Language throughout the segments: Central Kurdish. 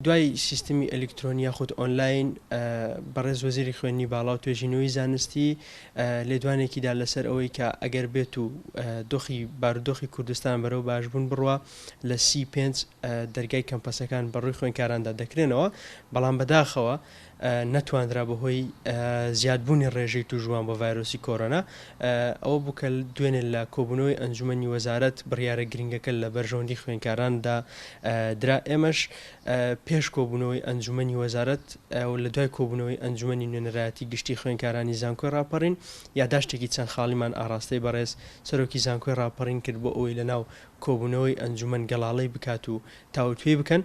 دوای سیستمی ئەلکترۆنی یاخود ئۆنلاین بەڕێز وەزیری خوێندنی باڵا و توێژینەوەی زانستی لێدوانێکیدا لەسەر ئەوەی کە ئەگەر بێت و دۆخی بارودۆخی کوردستان بەرەو باشبوون بڕوە لە C5 دەرگای کەمپەسەکان بەڕووی خوێندکاراندا دەکرێنەوە، بەڵام بەداخەوە نەتوانرا بەهۆی زیادبوونی ڕێژەی توژوان بە ڤایرۆسی کۆرۆنا ئەوە بوو کە دوێنێ لە کۆبوونەوەی ئەنجومەنی وەزارەت بڕیارە گرنگەکە لە بەرژەوەندی خوێندکاراندا درا. ئێمەش پێش کۆبوونەوەی ئەنجومەنی وەزارەت لە دوای کۆبوونەوەی ئەنجومەنی نوێنەرایەتی گشتی خوێندکارانی زانکۆی ڕاپەڕین یاداشتێکی چەند خاڵیمان ئاراستەی بەڕێز سەرۆکی زانکۆی ڕاپەڕین کرد بۆ ئەوەی لەناو کۆبوونەوەی ئەنجومەن گەڵاڵەی بکات و تاوتوێ بکەن.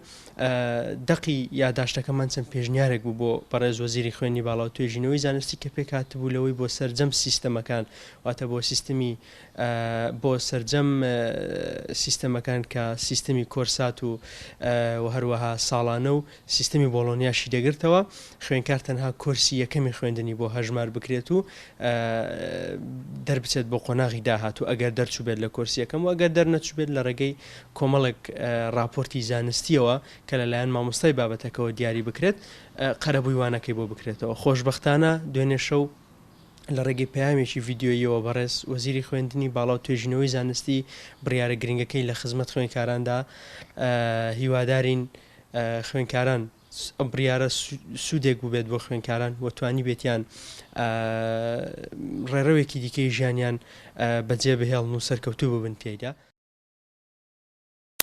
دەقی یاداشتەکەمان چەند پێشنیارێک بوو بۆ بەڕێز وەزیری خوێندنی باڵا و توێژینەوەی زانستی کە پێکهاتبوو لەوەی بۆ سەرجەم سیستەمەکان واتە بۆ سیستمی بۆ سەرجەم سیستەمەکان کە سیستمی کۆرسات و هەروەها ساڵانە و سیستمی بۆڵۆنیاشی دەگرتەوە خوێندکار تەنها کۆرسی یەکەمی خوێندنی بۆ هەژمار بکرێت و دەربچێت بۆ قۆناغی داهات و ئەگەر دەرچوو بێت لە کۆرسیەکەم و ئەگەر دەرنەچوو بێت لە ڕێگەی کۆمەڵێک راپۆرتی زانستیەوە کە لەلایەن مامۆستای بابەتەکەەوە دیاری بکرێت قەرەبووی وانەکەی بۆ بکرێتەوە. خۆشبەختانە دوێنێ شەو لە ڕێگەی پەیامێکی ڤیددیۆیەوە بەڕێز وەزیری خوێندنی باڵا و توێژینەوەی زانستی بڕیارە گرنگەکەی لە خزمەت خوێندکاراندا هیوادارین خوێندکاران بڕیارە سوودێک بوو بێت بۆ خوێندکاران وەتوانی بێتیان ڕێڕەوێکی دیکەی ژیانیان بەجێ بهێڵن و سەرکەوتوو ببن تێیدا.